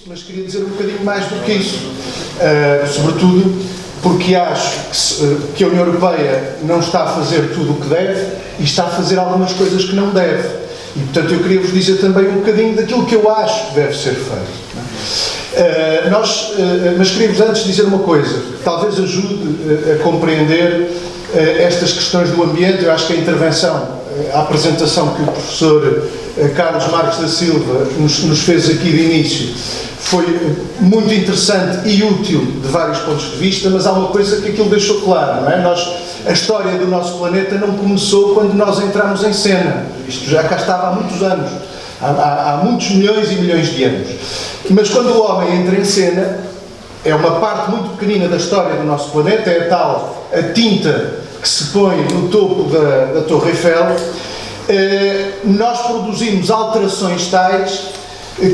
mas queria dizer um bocadinho mais do que isso. Sobretudo porque acho que a União Europeia não está a fazer tudo o que deve e está a fazer algumas coisas que não deve. E, portanto, eu queria vos dizer também um bocadinho daquilo que eu acho que deve ser feito. Mas queria-vos antes dizer uma coisa, que talvez ajude a compreender estas questões do ambiente. Eu acho que a intervenção, a apresentação que o professor Carlos Marques da Silva nos fez aqui de início foi muito interessante e útil de vários pontos de vista, mas há uma coisa que aquilo deixou claro, não é? A história do nosso planeta não começou quando nós entramos em cena. Isto já cá estava há muitos anos, há muitos milhões e milhões de anos. Mas quando o homem entra em cena, é uma parte muito pequenina da história do nosso planeta, é a tinta que se põe no topo da Torre Eiffel. Nós produzimos alterações tais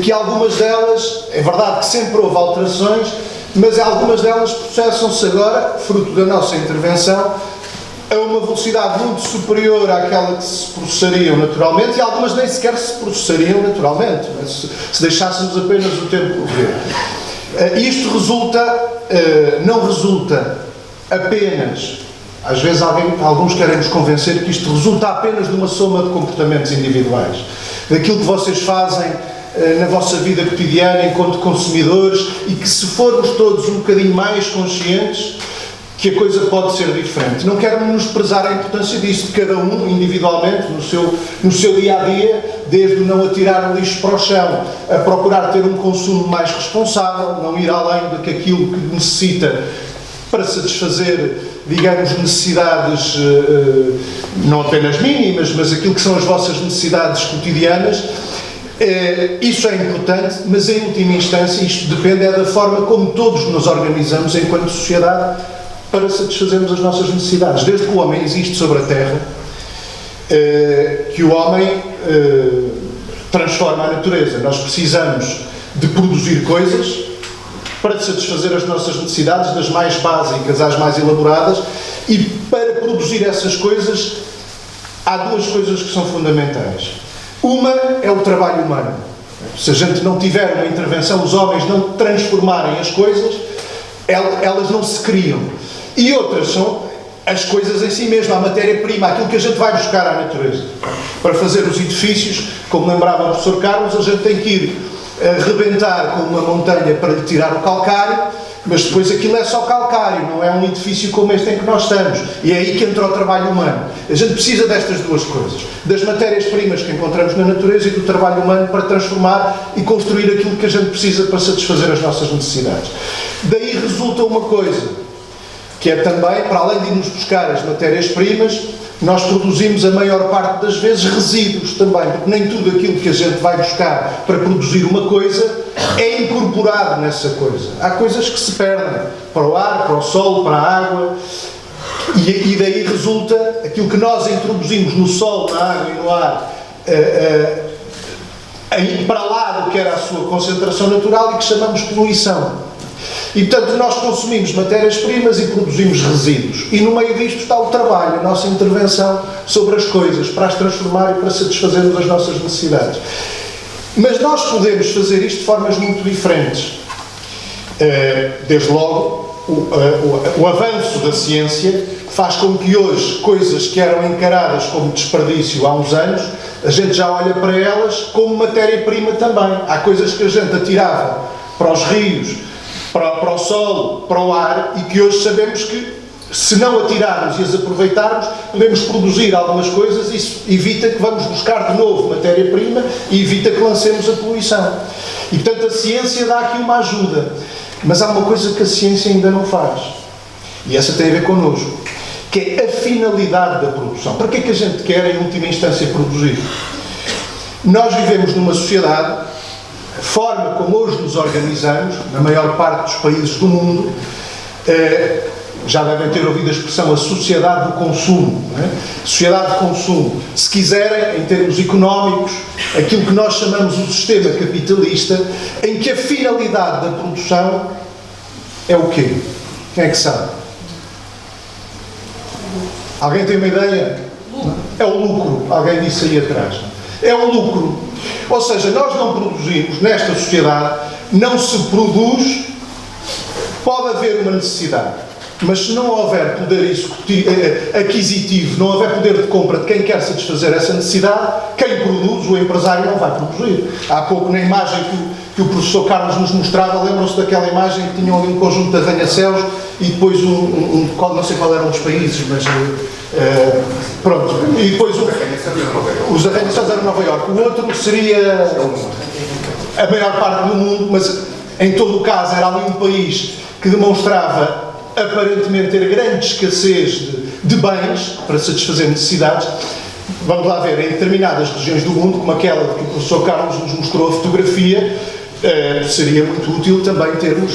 que algumas delas, é verdade que sempre houve alterações, mas algumas delas processam-se agora, fruto da nossa intervenção, a uma velocidade muito superior àquela que se processariam naturalmente, e algumas nem sequer se processariam naturalmente, mas se deixássemos apenas o tempo correr. Isto não resulta apenas, às vezes alguns querem nos convencer que isto resulta apenas de uma soma de comportamentos individuais, daquilo que vocês fazem na vossa vida cotidiana enquanto consumidores, e que se formos todos um bocadinho mais conscientes, que a coisa pode ser diferente. Não quero menosprezar a importância disso, de cada um individualmente, no seu dia-a-dia, desde o não atirar o lixo para o chão, a procurar ter um consumo mais responsável, não ir além daquilo que necessita para satisfazer, digamos, necessidades não apenas mínimas, mas aquilo que são as vossas necessidades cotidianas. Isso é importante, mas em última instância isto depende da forma como todos nos organizamos enquanto sociedade para satisfazermos as nossas necessidades. Desde que o homem existe sobre a Terra, que o homem transforma a natureza. Nós precisamos de produzir coisas para satisfazer as nossas necessidades, das mais básicas às mais elaboradas, e para produzir essas coisas há duas coisas que são fundamentais. Uma é o trabalho humano. Se a gente não tiver uma intervenção, os homens não transformarem as coisas, elas não se criam. E outras são as coisas em si mesmo, a matéria-prima, aquilo que a gente vai buscar à natureza. Para fazer os edifícios, como lembrava o professor Carlos, a gente tem que ir rebentar com uma montanha para lhe tirar o calcário, mas depois aquilo é só calcário, não é um edifício como este em que nós estamos. E é aí que entra o trabalho humano. A gente precisa destas duas coisas, das matérias-primas que encontramos na natureza e do trabalho humano para transformar e construir aquilo que a gente precisa para satisfazer as nossas necessidades. Daí resulta uma coisa, que é também, para além de irmos buscar as matérias-primas, nós produzimos a maior parte das vezes resíduos também, porque nem tudo aquilo que a gente vai buscar para produzir uma coisa é incorporado nessa coisa. Há coisas que se perdem para o ar, para o solo, para a água, e daí resulta aquilo que nós introduzimos no solo, na água e no ar, para lá do que era a sua concentração natural e que chamamos poluição. E, portanto, nós consumimos matérias-primas e produzimos resíduos. E no meio disto está o trabalho, a nossa intervenção sobre as coisas, para as transformar e para satisfazermos as nossas necessidades. Mas nós podemos fazer isto de formas muito diferentes. Desde logo, o avanço da ciência faz com que hoje coisas que eram encaradas como desperdício há uns anos, a gente já olha para elas como matéria-prima também. Há coisas que a gente atirava para os rios, para o solo, para o ar, e que hoje sabemos que, se não atirarmos e as aproveitarmos, podemos produzir algumas coisas. Isso evita que vamos buscar de novo matéria-prima e evita que lancemos a poluição. E, portanto, a ciência dá aqui uma ajuda. Mas há uma coisa que a ciência ainda não faz, e essa tem a ver connosco, que é a finalidade da produção. Para que é que a gente quer, em última instância, produzir? Nós vivemos numa sociedade, a forma como hoje nos organizamos, na maior parte dos países do mundo, já devem ter ouvido a expressão a sociedade do consumo, não é? Sociedade de consumo. Se quiserem, em termos económicos, aquilo que nós chamamos o sistema capitalista, em que a finalidade da produção é o quê? Quem é que sabe? Alguém tem uma ideia? É o lucro. Alguém disse aí atrás. É o lucro. Ou seja, nós não produzimos nesta sociedade não se produz, pode haver uma necessidade, mas se não houver poder aquisitivo, não houver poder de compra de quem quer satisfazer essa necessidade, quem produz, o empresário, não vai produzir. Há pouco, na imagem que o professor Carlos nos mostrava, lembram-se daquela imagem que tinham ali um conjunto de arranha-céus e depois não sei qual eram os países, mas pronto, e depois os arranha-céus eram Nova Iorque, o outro seria a maior parte do mundo, mas em todo o caso era ali um país que demonstrava aparentemente ter grande escassez de bens para satisfazer necessidades. Vamos lá ver, em determinadas regiões do mundo, como aquela que o professor Carlos nos mostrou a fotografia, seria muito útil também termos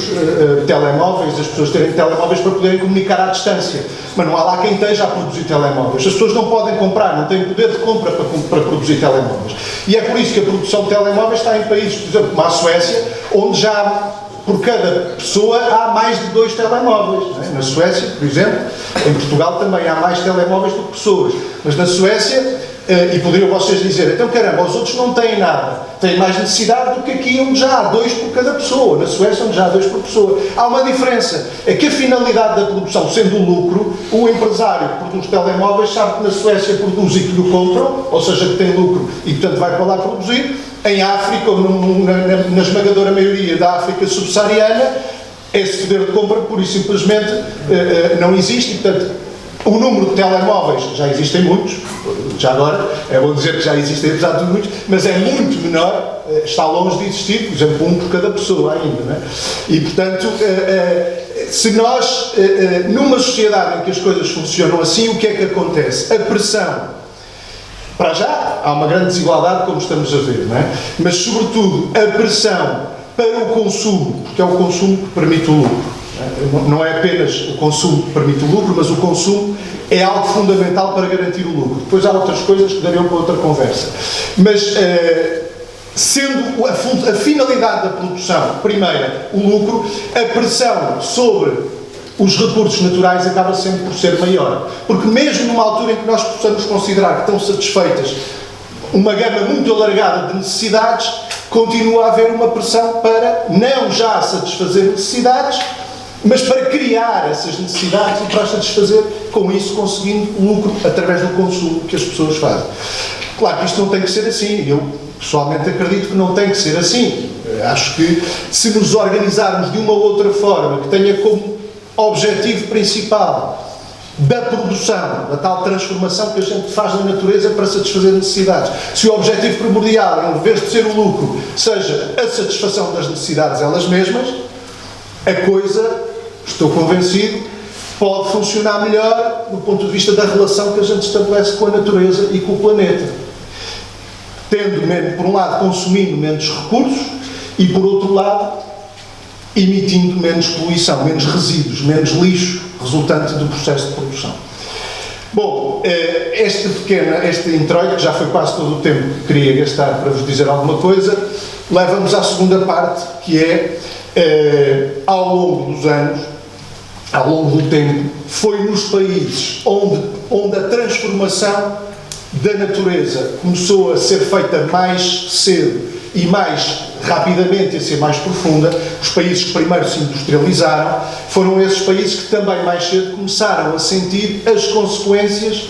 telemóveis, as pessoas terem telemóveis para poderem comunicar à distância. Mas não há lá quem esteja a produzir telemóveis. As pessoas não podem comprar, não têm poder de compra para produzir telemóveis. E é por isso que a produção de telemóveis está em países, por exemplo, como a Suécia, onde já por cada pessoa há mais de 2 telemóveis. Não é? Na Suécia, por exemplo, em Portugal também há mais telemóveis do que pessoas. Mas na Suécia, e poderiam vocês dizer, então caramba, os outros não têm nada, têm mais necessidade do que aqui onde já há 2 por cada pessoa, na Suécia onde já há 2 por pessoa. Há uma diferença, é que a finalidade da produção, sendo o lucro, o empresário que produz telemóveis sabe que na Suécia produz e que lhe compram, ou seja, que tem lucro e portanto vai para lá produzir. Em África, ou na esmagadora maioria da África subsaariana, esse poder de compra pura e simplesmente não existe, e portanto o número de telemóveis, já existem muitos, já agora, é bom dizer que já existem apesar de muitos, mas é muito menor, está longe de existir, por exemplo, 1 por cada pessoa ainda, não é? E portanto, se nós, numa sociedade em que as coisas funcionam assim, o que é que acontece? A pressão, para já, há uma grande desigualdade, como estamos a ver, não é? Mas sobretudo, a pressão para o consumo, porque é o consumo que permite o lucro. Não é apenas o consumo que permite o lucro, mas o consumo é algo fundamental para garantir o lucro. Depois há outras coisas que dariam para outra conversa. Mas, sendo a finalidade da produção, primeira, o lucro, a pressão sobre os recursos naturais acaba sempre por ser maior. Porque mesmo numa altura em que nós possamos considerar que estão satisfeitas uma gama muito alargada de necessidades, continua a haver uma pressão para não já satisfazer necessidades, mas para criar essas necessidades e para as satisfazer, com isso conseguindo lucro através do consumo que as pessoas fazem. Claro que isto não tem que ser assim, eu pessoalmente acredito que não tem que ser assim. Acho que se nos organizarmos de uma ou outra forma que tenha como objetivo principal da produção, da tal transformação que a gente faz na natureza para satisfazer necessidades, se o objetivo primordial, em vez de ser o lucro, seja a satisfação das necessidades elas mesmas, a coisa, estou convencido, pode funcionar melhor do ponto de vista da relação que a gente estabelece com a natureza e com o planeta. Tendo, por um lado, consumindo menos recursos e, por outro lado, emitindo menos poluição, menos resíduos, menos lixo resultante do processo de produção. Bom, este introito, que já foi quase todo o tempo que queria gastar para vos dizer alguma coisa, leva-nos à segunda parte, que é, ao longo dos anos, ao longo do tempo, foi nos países onde a transformação da natureza começou a ser feita mais cedo e mais rapidamente, a ser mais profunda. Os países que primeiro se industrializaram foram esses países que também mais cedo começaram a sentir as consequências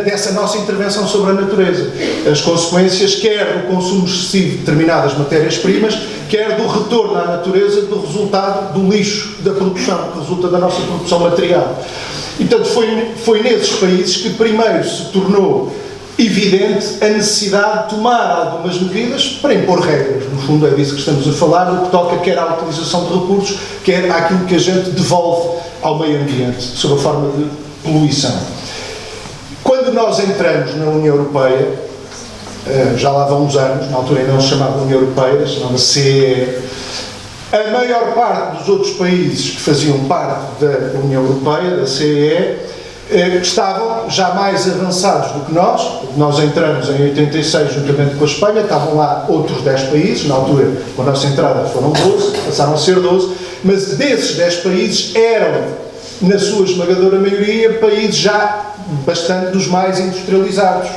dessa nossa intervenção sobre a natureza. As consequências quer do consumo excessivo de determinadas matérias-primas, quer do retorno à natureza do resultado do lixo da produção, que resulta da nossa produção material. E, portanto, foi nesses países que primeiro se tornou evidente a necessidade de tomar algumas medidas para impor regras. No fundo é disso que estamos a falar, no que toca quer à utilização de recursos, quer àquilo que a gente devolve ao meio ambiente, sob a forma de poluição. Quando nós entramos na União Europeia, já lá vão uns anos, na altura ainda não se chamava União Europeia, chamava-se CEE, a maior parte dos outros países que faziam parte da União Europeia, da CEE, estavam já mais avançados do que nós. Nós entramos em 86 juntamente com a Espanha, estavam lá outros 10 países, na altura, com a nossa entrada foram 12, passaram a ser 12, mas desses 10 países eram, na sua esmagadora maioria, países já bastante dos mais industrializados,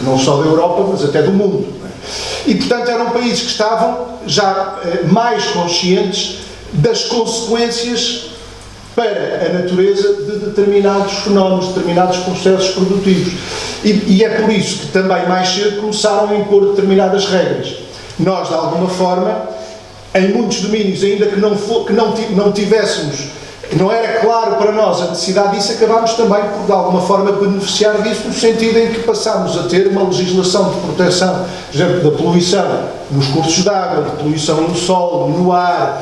não só da Europa, mas até do mundo. E, portanto, eram países que estavam já mais conscientes das consequências para a natureza de determinados fenómenos, determinados processos produtivos. E é por isso que também mais cedo começaram a impor determinadas regras. Nós, de alguma forma, em muitos domínios, ainda que não tivéssemos, não era claro para nós a necessidade disso, acabámos também por, de alguma forma, beneficiar disso, no sentido em que passámos a ter uma legislação de proteção, por exemplo, da poluição nos cursos de água, de poluição no solo, no ar,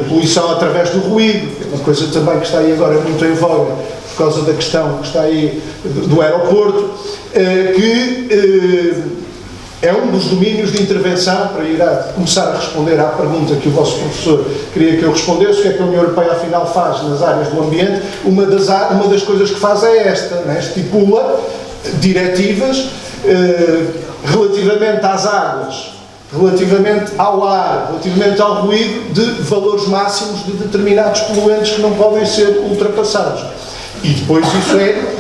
poluição através do ruído, uma coisa também que está aí agora muito em voga, por causa da questão que está aí do aeroporto, que é um dos domínios de intervenção, para começar a responder à pergunta que o vosso professor queria que eu respondesse, o que é que a União Europeia afinal faz nas áreas do ambiente. Uma das coisas que faz é esta, né? Estipula diretivas relativamente às águas, relativamente ao ar, relativamente ao ruído, de valores máximos de determinados poluentes que não podem ser ultrapassados. E depois isso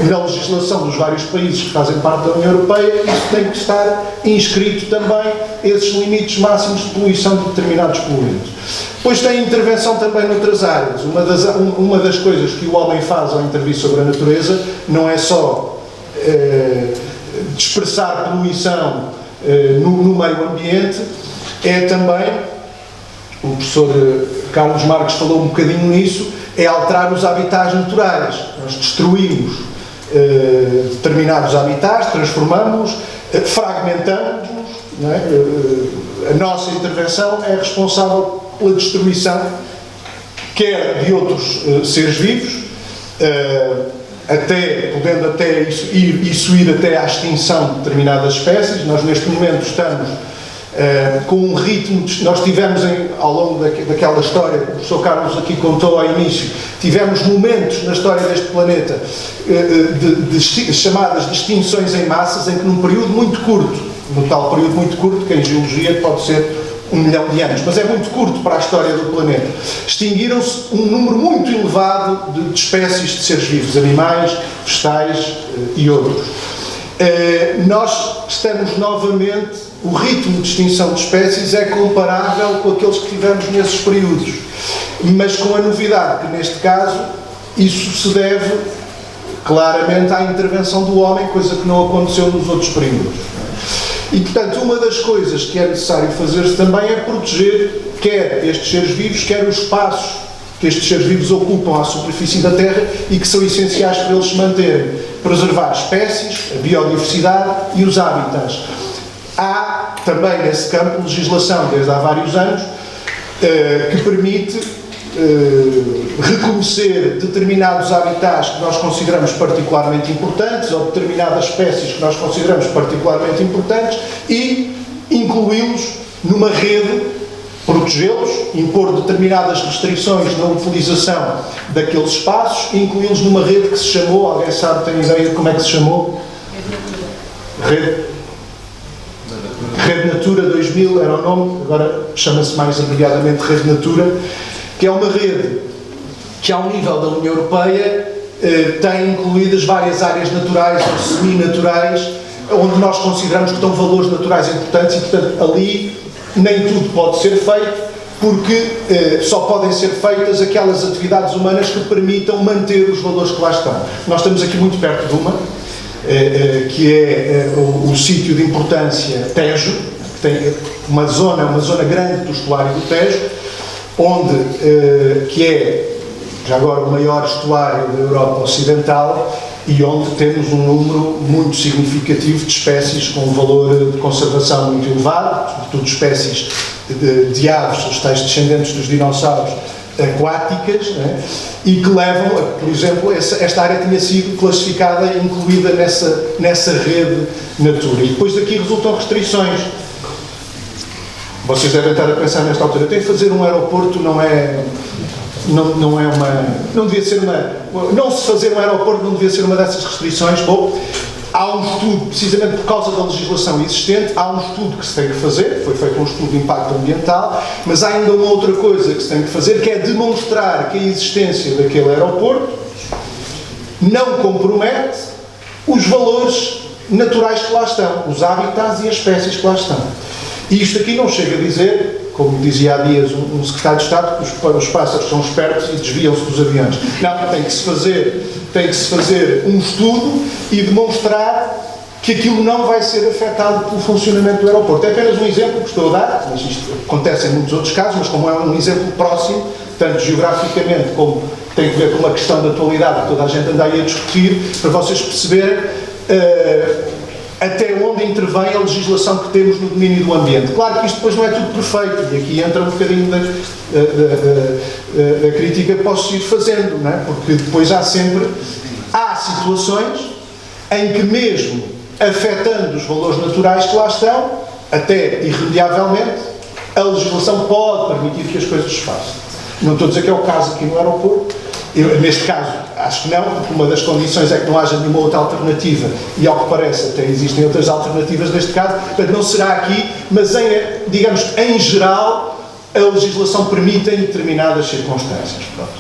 na legislação dos vários países que fazem parte da União Europeia, isso tem que estar inscrito também, esses limites máximos de poluição de determinados poluentes. Depois tem intervenção também noutras áreas. Uma das coisas que o homem faz ao intervir sobre a natureza não é só dispersar poluição no meio ambiente, é também, o professor Carlos Marques falou um bocadinho nisso, é alterar os habitats naturais. Nós destruímos determinados habitats, transformamos-los, fragmentamos-nos, não é? A nossa intervenção é responsável pela destruição, quer de outros seres vivos, podendo até isso ir até à extinção de determinadas espécies. Nós neste momento estamos com um ritmo, nós tivemos ao longo daquela história que o professor Carlos aqui contou ao início, tivemos momentos na história deste planeta de chamadas de extinções em massas, em que num período muito curto, no tal período muito curto, que em geologia pode ser 1 milhão de anos, mas é muito curto para a história do planeta, extinguiram-se um número muito elevado de espécies de seres vivos, animais, vegetais e outros. Nós estamos novamente, o ritmo de extinção de espécies é comparável com aqueles que tivemos nesses períodos, mas com a novidade que neste caso isso se deve claramente à intervenção do homem, coisa que não aconteceu nos outros períodos. E portanto uma das coisas que é necessário fazer-se também é proteger quer estes seres vivos, quer os espaços que estes seres vivos ocupam à superfície da Terra e que são essenciais para eles se manterem. Preservar espécies, a biodiversidade e os hábitats. Há também nesse campo legislação, desde há vários anos, que permite reconhecer determinados habitats que nós consideramos particularmente importantes ou determinadas espécies que nós consideramos particularmente importantes e incluí-los numa rede, protegê-los, impor determinadas restrições na utilização daqueles espaços e incluí-los numa rede que se chamou, alguém sabe, tem ideia de como é que se chamou? Rede Natura 2000 era o nome, agora chama-se mais abreviadamente Rede Natura, que é uma rede que ao nível da União Europeia tem incluídas várias áreas naturais ou semi-naturais, onde nós consideramos que estão valores naturais importantes e, portanto, ali nem tudo pode ser feito, porque só podem ser feitas aquelas atividades humanas que permitam manter os valores que lá estão. Nós estamos aqui muito perto de uma, que é o sítio de importância Tejo, que tem uma zona grande do estuário do Tejo, onde, que é, já agora, o maior estuário da Europa Ocidental e onde temos um número muito significativo de espécies com um valor de conservação muito elevado, sobretudo espécies de aves, os tais descendentes dos dinossauros, aquáticas, né? E que levam a, por exemplo, esta área tinha sido classificada e incluída nessa rede Natura. E depois daqui resultam restrições. Vocês devem estar a pensar nesta altura, tem que fazer um aeroporto, não devia ser não se fazer um aeroporto não devia ser uma dessas restrições. Bom, há um estudo, precisamente por causa da legislação existente, há um estudo que se tem que fazer, foi feito um estudo de impacto ambiental, mas há ainda uma outra coisa que se tem que fazer, que é demonstrar que a existência daquele aeroporto não compromete os valores naturais que lá estão, os habitats e as espécies que lá estão. E isto aqui não chega a dizer, como dizia há dias um secretário de Estado, que os pássaros são espertos e desviam-se dos aviões. Não, tem que se fazer um estudo e demonstrar que aquilo não vai ser afetado pelo funcionamento do aeroporto. É apenas um exemplo que estou a dar, mas isto acontece em muitos outros casos, mas como é um exemplo próximo, tanto geograficamente como tem a ver com uma questão de atualidade que toda a gente anda aí a discutir, para vocês perceberem até onde intervém a legislação que temos no domínio do ambiente. Claro que isto depois não é tudo perfeito, e aqui entra um bocadinho da crítica que posso ir fazendo, não é? Porque depois há situações em que mesmo afetando os valores naturais que lá estão, até irremediavelmente, a legislação pode permitir que as coisas se façam. Não estou a dizer que é o caso aqui no aeroporto. Neste caso, acho que não, porque uma das condições é que não haja nenhuma outra alternativa, e ao que parece até existem outras alternativas neste caso, portanto não será aqui, mas digamos, em geral, a legislação permite em determinadas circunstâncias. Pronto.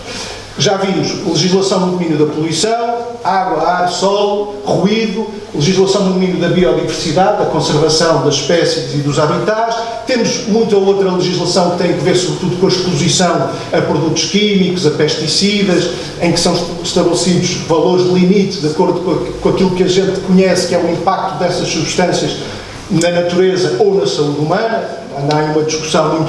Já vimos legislação no domínio da poluição, água, ar, solo, ruído, legislação no domínio da biodiversidade, da conservação das espécies e dos habitats. Temos muita outra legislação que tem a ver sobretudo com a exposição a produtos químicos, a pesticidas, em que são estabelecidos valores de limite de acordo com aquilo que a gente conhece, que é o impacto dessas substâncias na natureza ou na saúde humana. Anda aí uma discussão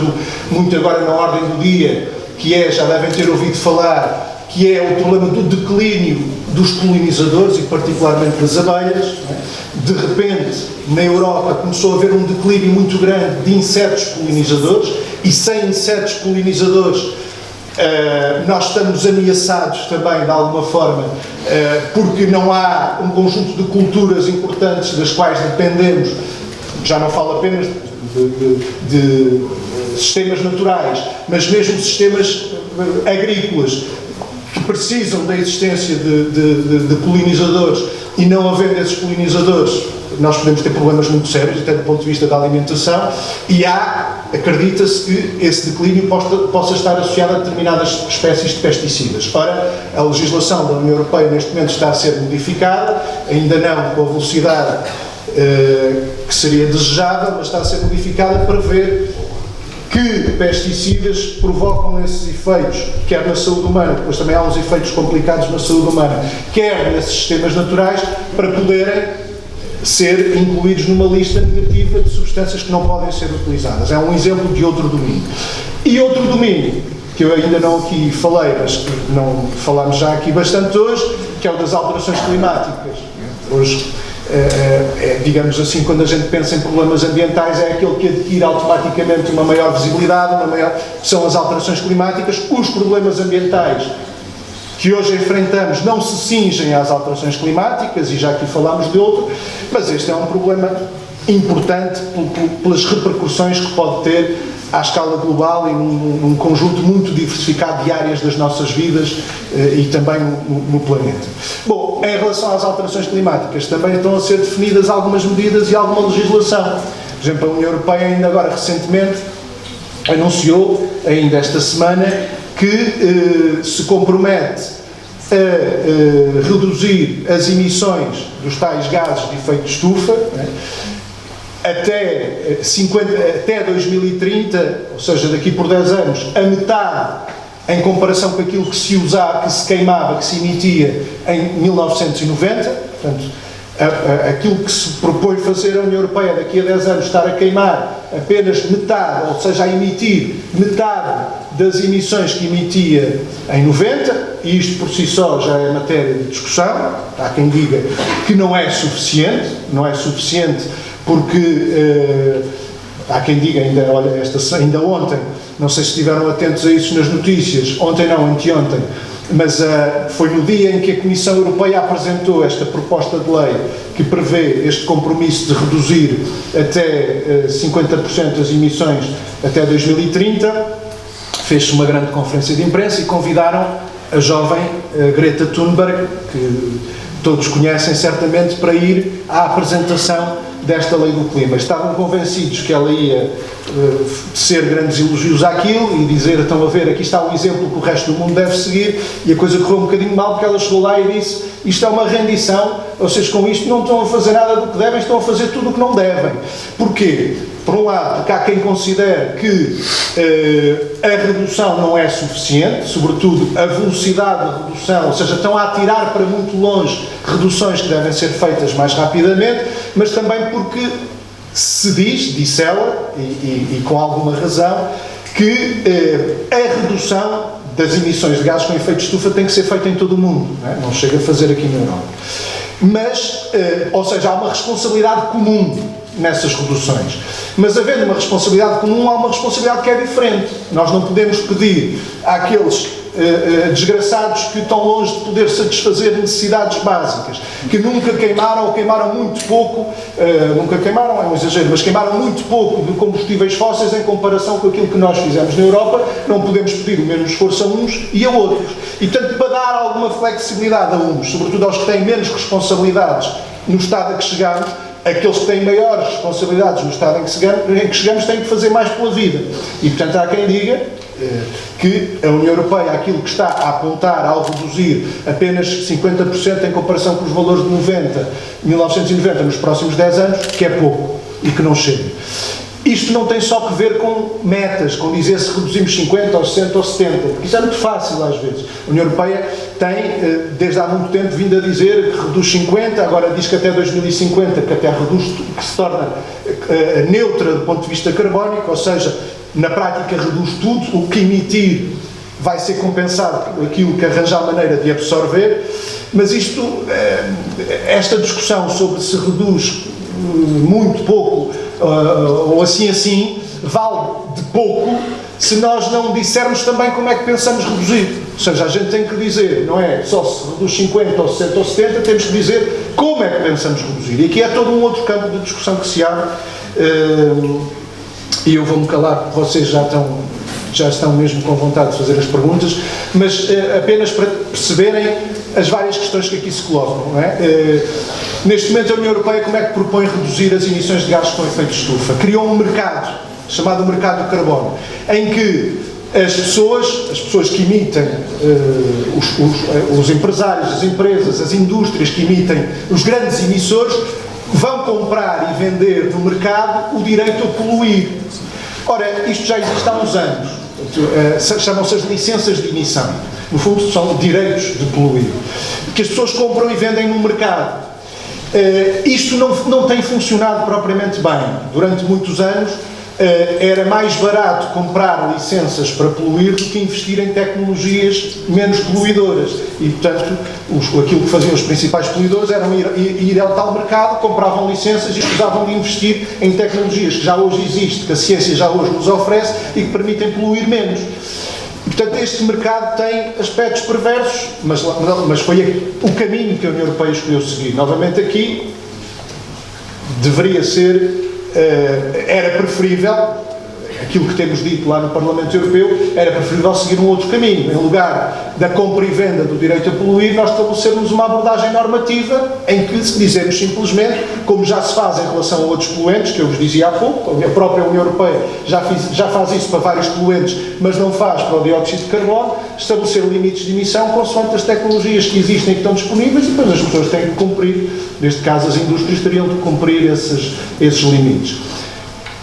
muito agora na ordem do dia, que já devem ter ouvido falar, que é o problema do declínio dos polinizadores e particularmente das abelhas. De repente, na Europa começou a haver um declínio muito grande de insetos polinizadores, e sem insetos polinizadores nós estamos ameaçados também de alguma forma, porque não há um conjunto de culturas importantes das quais dependemos. Já não falo apenas de sistemas naturais, mas mesmo sistemas agrícolas que precisam da existência de polinizadores, e não havendo esses polinizadores, nós podemos ter problemas muito sérios, até do ponto de vista da alimentação, e acredita-se que esse declínio possa estar associado a determinadas espécies de pesticidas. Ora, a legislação da União Europeia neste momento está a ser modificada, ainda não com a velocidade que seria desejável, mas está a ser modificada para ver que pesticidas provocam esses efeitos, quer na saúde humana, depois também há uns efeitos complicados na saúde humana, quer nesses sistemas naturais, para poderem ser incluídos numa lista negativa de substâncias que não podem ser utilizadas. É um exemplo de outro domínio. E outro domínio, que eu ainda não aqui falei, mas que não falámos já aqui bastante hoje, que é o das alterações climáticas. Hoje, digamos assim, quando a gente pensa em problemas ambientais, é aquele que adquire automaticamente uma maior visibilidade, são as alterações climáticas. Os problemas ambientais que hoje enfrentamos não se cingem às alterações climáticas, e já aqui falámos de outro, mas este é um problema importante pelas repercussões que pode ter à escala global e num conjunto muito diversificado de áreas das nossas vidas e também no planeta. Bom, em relação às alterações climáticas, também estão a ser definidas algumas medidas e alguma legislação. Por exemplo, a União Europeia ainda agora recentemente anunciou, ainda esta semana, que se compromete a reduzir as emissões dos tais gases de efeito de estufa, até 2030, ou seja, daqui por 10 anos, a metade em comparação com aquilo que se queimava, que se emitia em 1990. Portanto, aquilo que se propõe fazer a União Europeia daqui a 10 anos, estar a queimar apenas metade, ou seja, a emitir metade das emissões que emitia em 90, e isto por si só já é matéria de discussão. Há quem diga que não é suficiente, porque há quem diga, ainda ontem, não sei se estiveram atentos a isso nas notícias, ontem não, anteontem, mas foi no dia em que a Comissão Europeia apresentou esta proposta de lei que prevê este compromisso de reduzir até 50% as emissões até 2030, fez-se uma grande conferência de imprensa e convidaram a jovem Greta Thunberg, que todos conhecem certamente, para ir à apresentação desta lei do clima. Estavam convencidos que ela ia tecer grandes elogios àquilo e dizer, estão a ver, aqui está um exemplo que o resto do mundo deve seguir, e a coisa correu um bocadinho mal, porque ela chegou lá e disse, isto é uma rendição, vocês com isto não estão a fazer nada do que devem, estão a fazer tudo o que não devem. Porquê? por um lado, porque há quem considere que a redução não é suficiente, sobretudo a velocidade de redução, ou seja, estão a atirar para muito longe reduções que devem ser feitas mais rapidamente, mas também porque se disse ela, e com alguma razão, que a redução das emissões de gases com efeito de estufa tem que ser feita em todo o mundo, não chega a fazer aqui na Europa. Mas, ou seja, há uma responsabilidade comum nessas reduções. Mas havendo uma responsabilidade comum, há uma responsabilidade que é diferente. Nós não podemos pedir àqueles desgraçados que estão longe de poder satisfazer necessidades básicas, que nunca queimaram ou queimaram muito pouco, nunca queimaram, é um exagero, mas queimaram muito pouco de combustíveis fósseis em comparação com aquilo que nós fizemos na Europa. Não podemos pedir o mesmo esforço a uns e a outros. E, portanto, para dar alguma flexibilidade a uns, sobretudo aos que têm menos responsabilidades no estado a que chegamos, aqueles que têm maiores responsabilidades no estado em que chegamos têm que fazer mais pela vida. E, portanto, há quem diga que a União Europeia, aquilo que está a apontar ao reduzir apenas 50% em comparação com os valores de 1990 nos próximos 10 anos, que é pouco e que não chega. Isto não tem só que ver com metas, com dizer se reduzimos 50 ou 60 ou 70, porque isso é muito fácil às vezes. A União Europeia tem, desde há muito tempo, vindo a dizer que reduz 50, agora diz que até 2050, que até reduz, que se torna neutra do ponto de vista carbónico, ou seja, na prática reduz tudo, o que emitir vai ser compensado por aquilo que arranjar maneira de absorver, mas isto, esta discussão sobre se reduz muito pouco ou assim, vale de pouco se nós não dissermos também como é que pensamos reduzir. Ou seja, a gente tem que dizer, não é só se reduz 50 ou 60 ou 70, temos que dizer como é que pensamos reduzir. E aqui é todo um outro campo de discussão que se abre, e eu vou-me calar porque vocês já estão mesmo com vontade de fazer as perguntas, mas apenas para perceberem as várias questões que aqui se colocam, não é? Neste momento a União Europeia como é que propõe reduzir as emissões de gases com efeito de estufa? Criou um mercado, chamado mercado do carbono, em que as pessoas que emitem, os empresários, as empresas, as indústrias que emitem, os grandes emissores, vão comprar e vender no mercado o direito a poluir. Ora, isto já existe há uns anos, chamam-se as licenças de emissão. No fundo, são direitos de poluir, que as pessoas compram e vendem no mercado. Isto não tem funcionado propriamente bem. Durante muitos anos era mais barato comprar licenças para poluir do que investir em tecnologias menos poluidoras. E, portanto, aquilo que faziam os principais poluidores era ir ao tal mercado, compravam licenças e escusavam de investir em tecnologias que já hoje existem, que a ciência já hoje nos oferece e que permitem poluir menos. E, portanto, este mercado tem aspectos perversos, mas foi o caminho que a União Europeia escolheu seguir. Novamente aqui, deveria ser, era preferível, aquilo que temos dito lá no Parlamento Europeu, era preferível seguir um outro caminho. Em lugar da compra e venda do direito a poluir, nós estabelecermos uma abordagem normativa em que dizemos simplesmente, como já se faz em relação a outros poluentes, que eu vos dizia há pouco, a própria União Europeia já faz isso para vários poluentes, mas não faz para o dióxido de carbono, estabelecer limites de emissão consoante as tecnologias que existem e que estão disponíveis, e depois as pessoas têm que cumprir, neste caso as indústrias teriam de cumprir esses limites.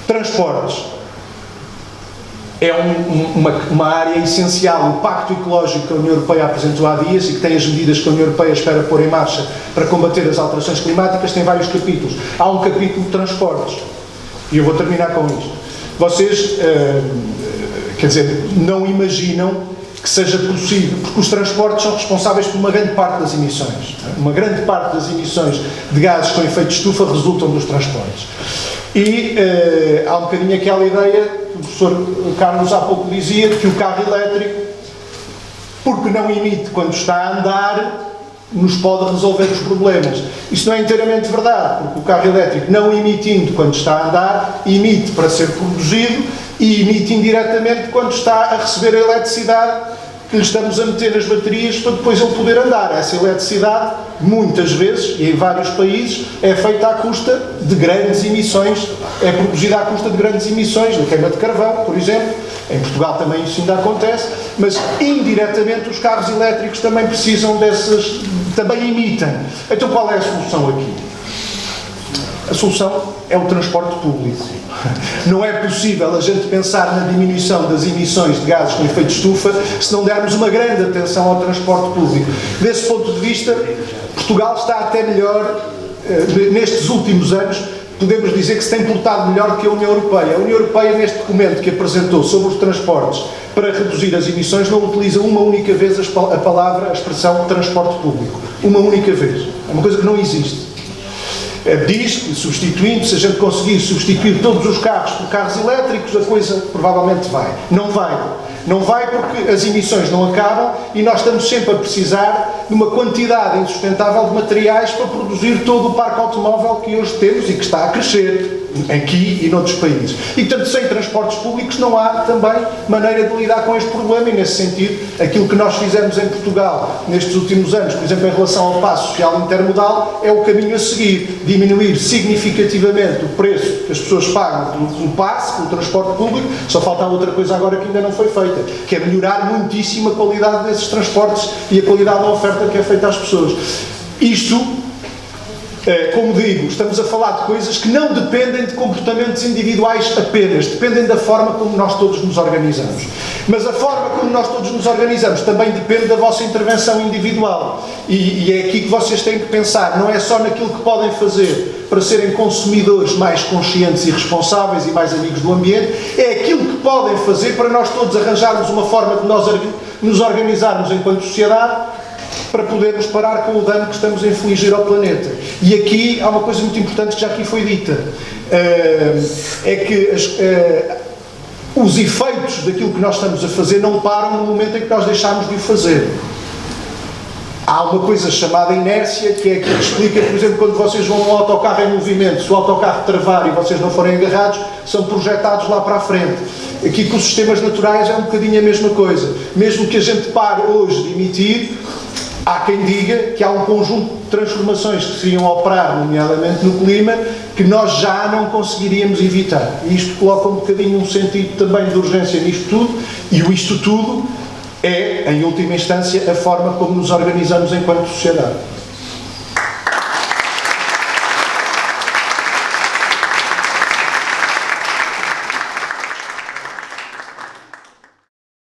Transportes. É uma área essencial, o Pacto Ecológico que a União Europeia apresentou há dias e que tem as medidas que a União Europeia espera pôr em marcha para combater as alterações climáticas, tem vários capítulos. Há um capítulo de transportes, e eu vou terminar com isto. Vocês, quer dizer, não imaginam que seja possível, porque os transportes são responsáveis por uma grande parte das emissões. Uma grande parte das emissões de gases com efeito de estufa resultam dos transportes. E há um bocadinho aquela ideia, o professor Carlos há pouco dizia, que o carro elétrico, porque não emite quando está a andar, nos pode resolver os problemas. Isso não é inteiramente verdade, porque o carro elétrico, não emitindo quando está a andar, emite para ser produzido e emite indiretamente quando está a receber a eletricidade que lhe estamos a meter nas baterias para depois ele poder andar. Essa eletricidade, muitas vezes, e em vários países, é feita à custa de grandes emissões, é produzida à custa de grandes emissões, da queima de carvão, por exemplo. Em Portugal também isso ainda acontece, mas indiretamente os carros elétricos também precisam também emitem. Então qual é a solução aqui? A solução é o transporte público. Não é possível a gente pensar na diminuição das emissões de gases com efeito de estufa se não dermos uma grande atenção ao transporte público. Desse ponto de vista, Portugal está até melhor, nestes últimos anos, podemos dizer que se tem portado melhor que a União Europeia. A União Europeia, neste documento que apresentou sobre os transportes para reduzir as emissões, não utiliza uma única vez a palavra, a expressão transporte público. Uma única vez. É uma coisa que não existe. Diz que, substituindo, se a gente conseguir substituir todos os carros por carros elétricos, a coisa provavelmente vai. Não vai. Não vai porque as emissões não acabam e nós estamos sempre a precisar de uma quantidade insustentável de materiais para produzir todo o parque automóvel que hoje temos e que está a crescer aqui e noutros países. E, portanto, sem transportes públicos não há também maneira de lidar com este problema e, nesse sentido, aquilo que nós fizemos em Portugal nestes últimos anos, por exemplo, em relação ao passo social intermodal, é o caminho a seguir. Diminuir significativamente o preço que as pessoas pagam do passe, do transporte público. Só falta outra coisa agora que ainda não foi feita, que é melhorar muitíssimo a qualidade desses transportes e a qualidade da oferta que é feita às pessoas. Isto, como digo, estamos a falar de coisas que não dependem de comportamentos individuais apenas, dependem da forma como nós todos nos organizamos. Mas a forma como nós todos nos organizamos também depende da vossa intervenção individual. E é aqui que vocês têm que pensar, não é só naquilo que podem fazer para serem consumidores mais conscientes e responsáveis e mais amigos do ambiente, é aquilo que podem fazer para nós todos arranjarmos uma forma de nós nos organizarmos enquanto sociedade para podermos parar com o dano que estamos a infligir ao planeta. E aqui há uma coisa muito importante que já aqui foi dita, é que os efeitos daquilo que nós estamos a fazer não param no momento em que nós deixarmos de o fazer. Há uma coisa chamada inércia, que é aquilo que explica, por exemplo, quando vocês vão num autocarro em movimento, se o autocarro travar e vocês não forem agarrados, são projetados lá para a frente. Aqui com os sistemas naturais é um bocadinho a mesma coisa. Mesmo que a gente pare hoje de emitir, há quem diga que há um conjunto de transformações que se iriam operar, nomeadamente no clima, que nós já não conseguiríamos evitar. E isto coloca um bocadinho um sentido também de urgência nisto tudo, e o isto tudo é, em última instância, a forma como nos organizamos enquanto sociedade.